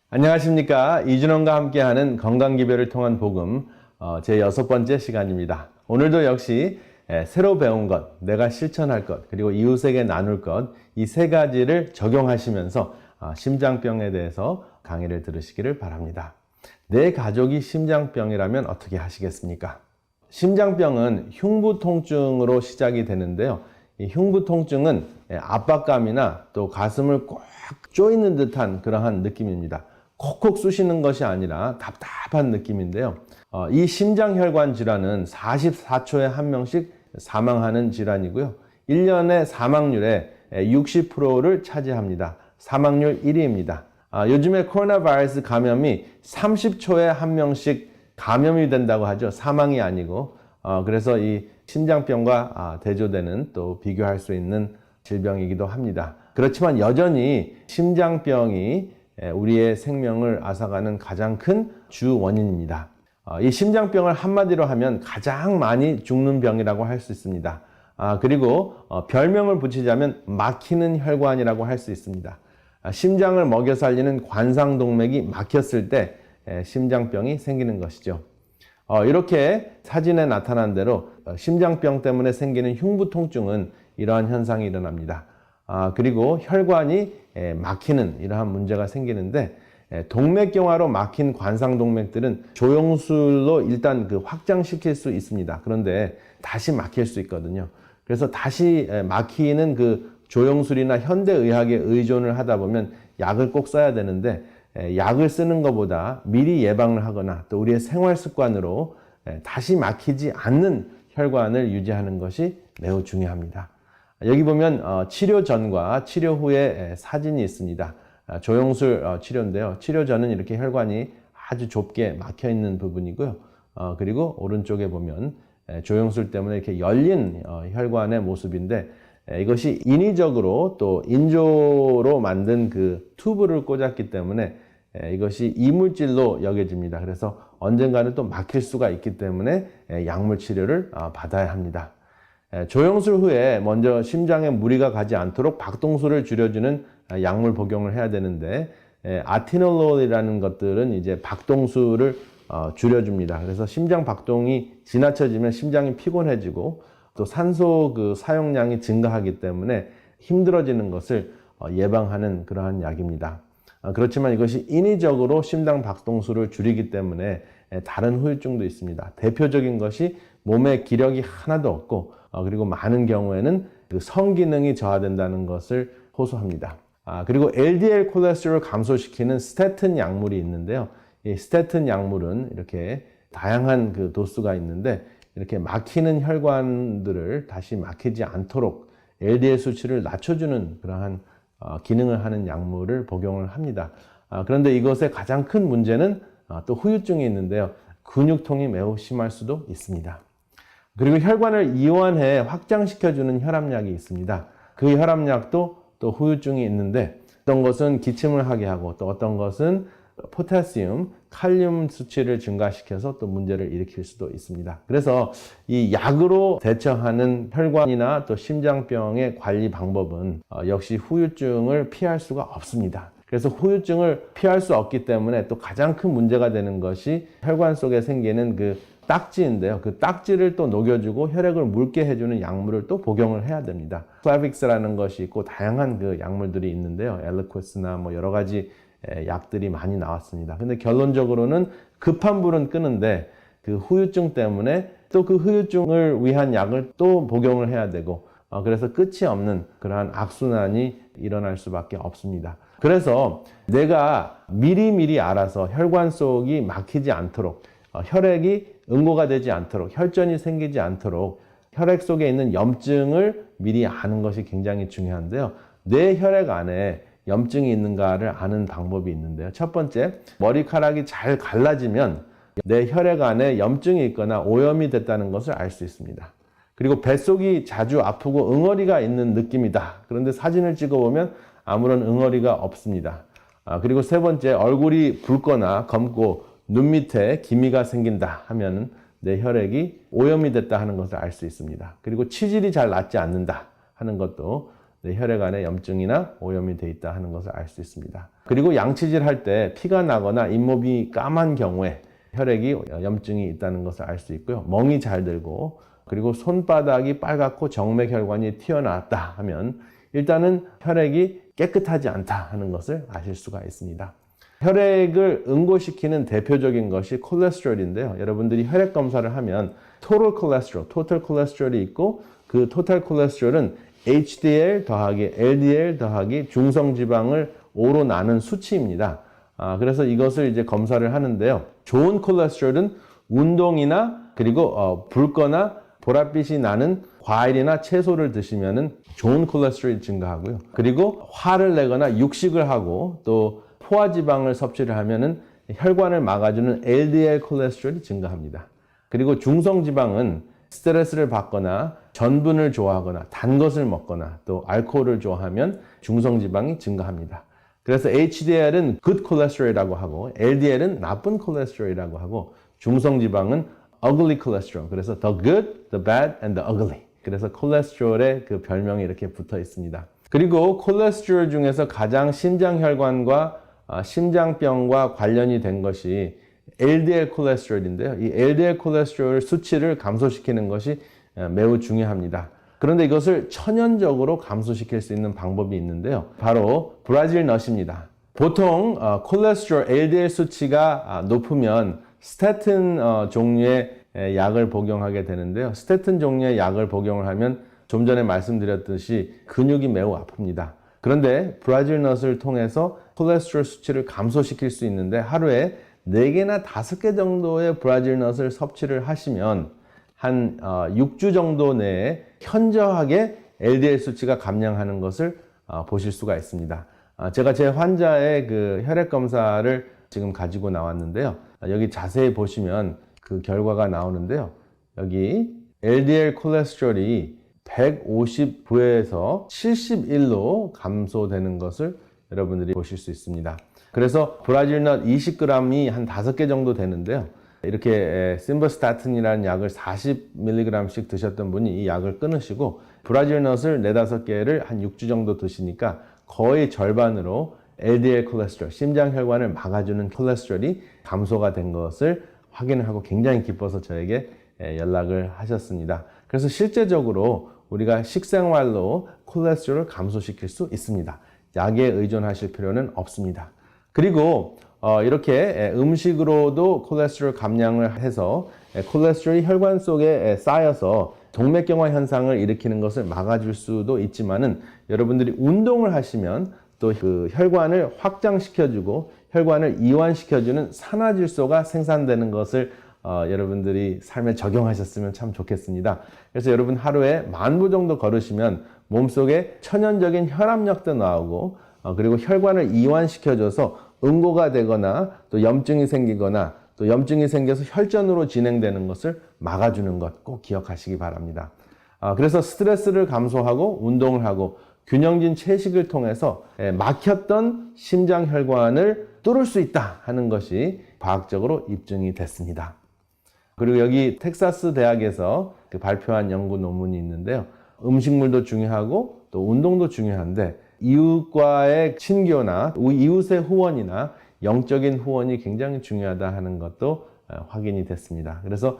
안녕하십니까. 이준원과 함께하는 건강기별을 통한 복음 제 6번째 시간입니다. 오늘도 역시 새로 배운 것, 내가 실천할 것, 그리고 이웃에게 나눌 것, 이 세 가지를 적용하시면서 심장병에 대해서 강의를 들으시기를 바랍니다. 내 가족이 심장병이라면 어떻게 하시겠습니까? 심장병은 흉부통증으로 시작이 되는데요. 이 흉부통증은 압박감이나 또 가슴을 꽉 조이는 듯한 그러한 느낌입니다. 콕콕 쑤시는 것이 아니라 답답한 느낌인데요. 이 심장혈관 질환은 44초에 한 명씩 사망하는 질환이고요. 1년의 사망률의 60%를 차지합니다. 사망률 1위입니다. 요즘에 코로나 바이러스 감염이 30초에 한 명씩 감염이 된다고 하죠. 사망이 아니고. 그래서 이 심장병과 대조되는 또 비교할 수 있는 질병이기도 합니다. 그렇지만 여전히 심장병이 우리의 생명을 앗아가는 가장 큰 주 원인입니다. 이 심장병을 한마디로 하면 가장 많이 죽는 병이라고 할 수 있습니다. 그리고 별명을 붙이자면 막히는 혈관이라고 할 수 있습니다. 심장을 먹여 살리는 관상동맥이 막혔을 때 심장병이 생기는 것이죠. 이렇게 사진에 나타난 대로 심장병 때문에 생기는 흉부통증은 이러한 현상이 일어납니다. 그리고 혈관이 막히는 이러한 문제가 생기는데, 동맥경화로 막힌 관상동맥들은 조영술로 일단 확장시킬 수 있습니다. 그런데 다시 막힐 수 있거든요. 그래서 다시 막히는 조영술이나 현대의학에 의존을 하다 보면 약을 꼭 써야 되는데, 약을 쓰는 것보다 미리 예방을 하거나 또 우리의 생활 습관으로 다시 막히지 않는 혈관을 유지하는 것이 매우 중요합니다. 여기 보면 치료 전과 치료 후의 사진이 있습니다. 조영술 치료인데요. 치료 전은 이렇게 혈관이 아주 좁게 막혀 있는 부분이고요. 그리고 오른쪽에 보면 조영술 때문에 이렇게 열린 혈관의 모습인데, 이것이 인위적으로 또 인조로 만든 튜브를 꽂았기 때문에 이것이 이물질로 여겨집니다. 그래서 언젠가는 또 막힐 수가 있기 때문에 약물 치료를 받아야 합니다. 조영술 후에 먼저 심장에 무리가 가지 않도록 박동수를 줄여주는 약물 복용을 해야 되는데, 아테놀롤이라는 것들은 이제 박동수를 줄여줍니다. 그래서 심장 박동이 지나쳐지면 심장이 피곤해지고 또 산소 사용량이 증가하기 때문에 힘들어지는 것을 예방하는 그러한 약입니다. 그렇지만 이것이 인위적으로 심장 박동수를 줄이기 때문에 다른 후유증도 있습니다. 대표적인 것이 몸에 기력이 하나도 없고, 그리고 많은 경우에는 성기능이 저하된다는 것을 호소합니다. 그리고 LDL 콜레스테롤을 감소시키는 스테튼 약물이 있는데요. 이 스테튼 약물은 이렇게 다양한 도수가 있는데, 이렇게 막히는 혈관들을 다시 막히지 않도록 LDL 수치를 낮춰주는 그러한 기능을 하는 약물을 복용을 합니다. 그런데 이것의 가장 큰 문제는 또 후유증이 있는데요. 근육통이 매우 심할 수도 있습니다. 그리고 혈관을 이완해 확장시켜주는 혈압약이 있습니다. 그 혈압약도 또 후유증이 있는데, 어떤 것은 기침을 하게 하고 또 어떤 것은 포타시움, 칼륨 수치를 증가시켜서 또 문제를 일으킬 수도 있습니다. 그래서 이 약으로 대처하는 혈관이나 또 심장병의 관리 방법은 역시 후유증을 피할 수가 없습니다. 그래서 후유증을 피할 수 없기 때문에 또 가장 큰 문제가 되는 것이 혈관 속에 생기는 딱지인데요. 그 딱지를 또 녹여주고 혈액을 묽게 해주는 약물을 또 복용을 해야 됩니다. 플라빅스라는 것이 있고 다양한 약물들이 있는데요. 엘리코스나 여러 가지 약들이 많이 나왔습니다. 근데 결론적으로는 급한 불은 끄는데 후유증 때문에 또 후유증을 위한 약을 또 복용을 해야 되고, 그래서 끝이 없는 그러한 악순환이 일어날 수밖에 없습니다. 그래서 내가 미리미리 알아서 혈관 속이 막히지 않도록, 혈액이 응고가 되지 않도록, 혈전이 생기지 않도록 혈액 속에 있는 염증을 미리 아는 것이 굉장히 중요한데요. 내 혈액 안에 염증이 있는가를 아는 방법이 있는데요. 첫 번째, 머리카락이 잘 갈라지면 내 혈액 안에 염증이 있거나 오염이 됐다는 것을 알 수 있습니다. 그리고 뱃속이 자주 아프고 응어리가 있는 느낌이다. 그런데 사진을 찍어보면 아무런 응어리가 없습니다. 그리고 세 번째, 얼굴이 붉거나 검고 눈 밑에 기미가 생긴다 하면 내 혈액이 오염이 됐다 하는 것을 알 수 있습니다. 그리고 치질이 잘 낫지 않는다 하는 것도 혈액 안에 염증이나 오염이 돼 있다 하는 것을 알 수 있습니다. 그리고 양치질 할 때 피가 나거나 잇몸이 까만 경우에 혈액이 염증이 있다는 것을 알 수 있고요. 멍이 잘 들고 그리고 손바닥이 빨갛고 정맥혈관이 튀어나왔다 하면 일단은 혈액이 깨끗하지 않다 하는 것을 아실 수가 있습니다. 혈액을 응고시키는 대표적인 것이 콜레스테롤인데요. 여러분들이 혈액 검사를 하면 토탈 콜레스테롤이 있고 그 토탈 콜레스테롤은 HDL 더하기 LDL 더하기 중성지방을 5로 나눈 수치입니다. 그래서 이것을 이제 검사를 하는데요. 좋은 콜레스테롤은 운동이나 그리고 붉거나 보랏빛이 나는 과일이나 채소를 드시면은 좋은 콜레스테롤이 증가하고요. 그리고 화를 내거나 육식을 하고 또 포화지방을 섭취를 하면은 혈관을 막아주는 LDL 콜레스테롤이 증가합니다. 그리고 중성지방은 스트레스를 받거나 전분을 좋아하거나 단 것을 먹거나 또 알코올을 좋아하면 중성지방이 증가합니다. 그래서 HDL은 good cholesterol이라고 하고 LDL은 나쁜 콜레스테롤이라고 하고 중성지방은 ugly cholesterol. 그래서 the good, the bad, and the ugly. 그래서 콜레스테롤의 그 별명이 이렇게 붙어 있습니다. 그리고 콜레스테롤 중에서 가장 심장혈관과 심장병과 관련이 된 것이 LDL 콜레스테롤인데요. 이 LDL 콜레스테롤 수치를 감소시키는 것이 매우 중요합니다. 그런데 이것을 천연적으로 감소시킬 수 있는 방법이 있는데요. 바로 브라질 넛입니다. 보통 콜레스테롤 LDL 수치가 높으면 스테튼 종류의 약을 복용하게 되는데요. 스테튼 종류의 약을 복용을 하면 좀 전에 말씀드렸듯이 근육이 매우 아픕니다. 그런데 브라질 넛을 통해서 콜레스테롤 수치를 감소시킬 수 있는데 하루에 4개나 5개 정도의 브라질 넛을 섭취를 하시면 한 6주 정도 내에 현저하게 LDL 수치가 감량하는 것을 보실 수가 있습니다. 제가 제 환자의 그 혈액 검사를 지금 가지고 나왔는데요. 여기 자세히 보시면 그 결과가 나오는데요. 여기 LDL 콜레스테롤이 159에서 71로 감소되는 것을 여러분들이 보실 수 있습니다. 그래서 브라질 넛 20g이 한 5개 정도 되는데요. 이렇게 심버스타틴이라는 약을 40mg씩 드셨던 분이 이 약을 끊으시고 브라질 넛을 4-5개를 한 6주 정도 드시니까 거의 절반으로 LDL 콜레스테롤, 심장혈관을 막아주는 콜레스테롤이 감소가 된 것을 확인을 하고 굉장히 기뻐서 저에게 연락을 하셨습니다. 그래서 실제적으로 우리가 식생활로 콜레스테롤을 감소시킬 수 있습니다. 약에 의존하실 필요는 없습니다. 그리고 이렇게 음식으로도 콜레스테롤 감량을 해서 콜레스테롤이 혈관 속에 쌓여서 동맥경화 현상을 일으키는 것을 막아줄 수도 있지만은 여러분들이 운동을 하시면 또 그 혈관을 확장시켜주고 혈관을 이완시켜주는 산화질소가 생산되는 것을 여러분들이 삶에 적용하셨으면 참 좋겠습니다. 그래서 여러분 하루에 10,000보 정도 걸으시면 몸속에 천연적인 혈압력도 나오고 그리고 혈관을 이완시켜줘서 응고가 되거나 또 염증이 생기거나 또 염증이 생겨서 혈전으로 진행되는 것을 막아주는 것 꼭 기억하시기 바랍니다. 그래서 스트레스를 감소하고 운동을 하고 균형진 채식을 통해서 막혔던 심장혈관을 뚫을 수 있다 하는 것이 과학적으로 입증이 됐습니다. 그리고 여기 텍사스 대학에서 발표한 연구 논문이 있는데요. 음식물도 중요하고 또 운동도 중요한데 이웃과의 친교나 이웃의 후원이나 영적인 후원이 굉장히 중요하다 하는 것도 확인이 됐습니다. 그래서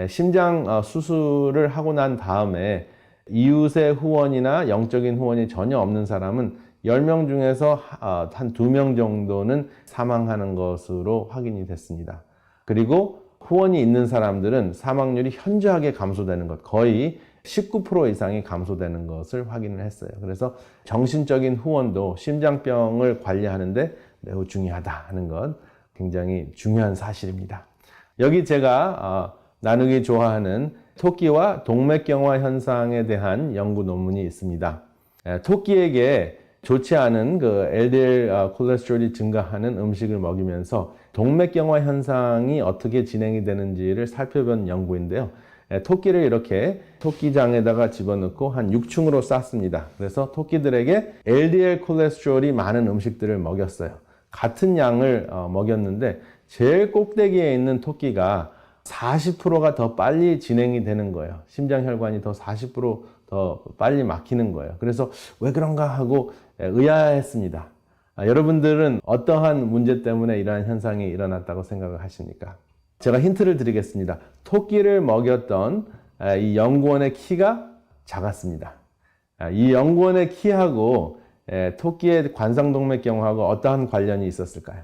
심장 수술을 하고 난 다음에 이웃의 후원이나 영적인 후원이 전혀 없는 사람은 10명 중에서 한 2명 정도는 사망하는 것으로 확인이 됐습니다. 그리고 후원이 있는 사람들은 사망률이 현저하게 감소되는 것, 거의 19% 이상이 감소되는 것을 확인을 했어요. 그래서 정신적인 후원도 심장병을 관리하는데 매우 중요하다 하는 것 굉장히 중요한 사실입니다. 여기 제가 나누기 좋아하는 토끼와 동맥경화 현상에 대한 연구 논문이 있습니다. 토끼에게 좋지 않은 그 LDL 콜레스테롤이 증가하는 음식을 먹이면서 동맥경화 현상이 어떻게 진행이 되는지를 살펴본 연구인데요. 토끼를 이렇게 토끼장에다가 집어넣고 한 6층으로 쌌습니다. 그래서 토끼들에게 LDL 콜레스테롤이 많은 음식들을 먹였어요. 같은 양을 먹였는데 제일 꼭대기에 있는 토끼가 40%가 더 빨리 진행이 되는 거예요. 심장혈관이 더 40% 더 빨리 막히는 거예요. 그래서 왜 그런가 하고 의아했습니다. 여러분들은 어떠한 문제 때문에 이러한 현상이 일어났다고 생각을 하십니까? 제가 힌트를 드리겠습니다. 토끼를 먹였던 이 연구원의 키가 작았습니다. 이 연구원의 키하고 토끼의 관상동맥경화하고 어떠한 관련이 있었을까요?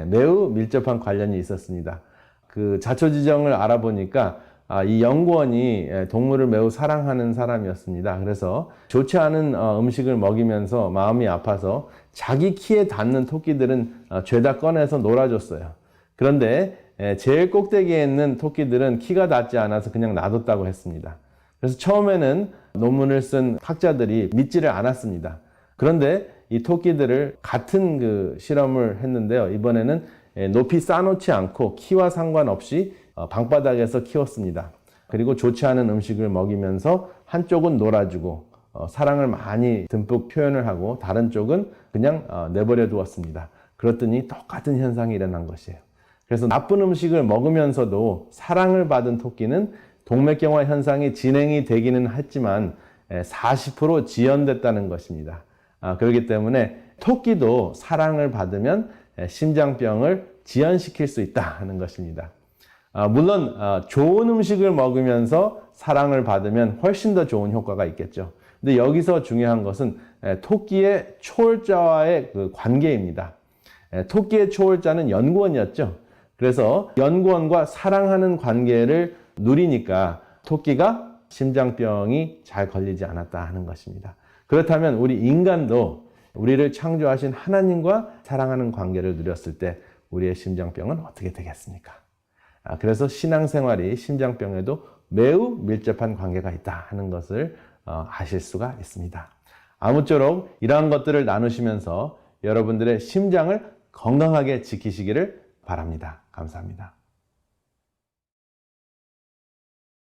매우 밀접한 관련이 있었습니다. 그 자초지정을 알아보니까 이 연구원이 동물을 매우 사랑하는 사람이었습니다. 그래서 좋지 않은 음식을 먹이면서 마음이 아파서 자기 키에 닿는 토끼들은 죄다 꺼내서 놀아줬어요. 그런데 제일 꼭대기에 있는 토끼들은 키가 닿지 않아서 그냥 놔뒀다고 했습니다. 그래서 처음에는 논문을 쓴 학자들이 믿지를 않았습니다. 그런데 이 토끼들을 같은 그 실험을 했는데요. 이번에는 높이 쌓아놓지 않고 키와 상관없이 방바닥에서 키웠습니다. 그리고 좋지 않은 음식을 먹이면서 한쪽은 놀아주고 사랑을 많이 듬뿍 표현을 하고 다른 쪽은 그냥 내버려 두었습니다. 그랬더니 똑같은 현상이 일어난 것이에요. 그래서 나쁜 음식을 먹으면서도 사랑을 받은 토끼는 동맥경화 현상이 진행이 되기는 했지만 40% 지연됐다는 것입니다. 그렇기 때문에 토끼도 사랑을 받으면 심장병을 지연시킬 수 있다 하는 것입니다. 물론 좋은 음식을 먹으면서 사랑을 받으면 훨씬 더 좋은 효과가 있겠죠. 근데 여기서 중요한 것은 토끼의 초월자와의 그 관계입니다. 토끼의 초월자는 연구원이었죠. 그래서 연구원과 사랑하는 관계를 누리니까 토끼가 심장병이 잘 걸리지 않았다 하는 것입니다. 그렇다면 우리 인간도 우리를 창조하신 하나님과 사랑하는 관계를 누렸을 때 우리의 심장병은 어떻게 되겠습니까? 그래서 신앙생활이 심장병에도 매우 밀접한 관계가 있다 하는 것을 아실 수가 있습니다. 아무쪼록 이러한 것들을 나누시면서 여러분들의 심장을 건강하게 지키시기를 바랍니다. 감사합니다.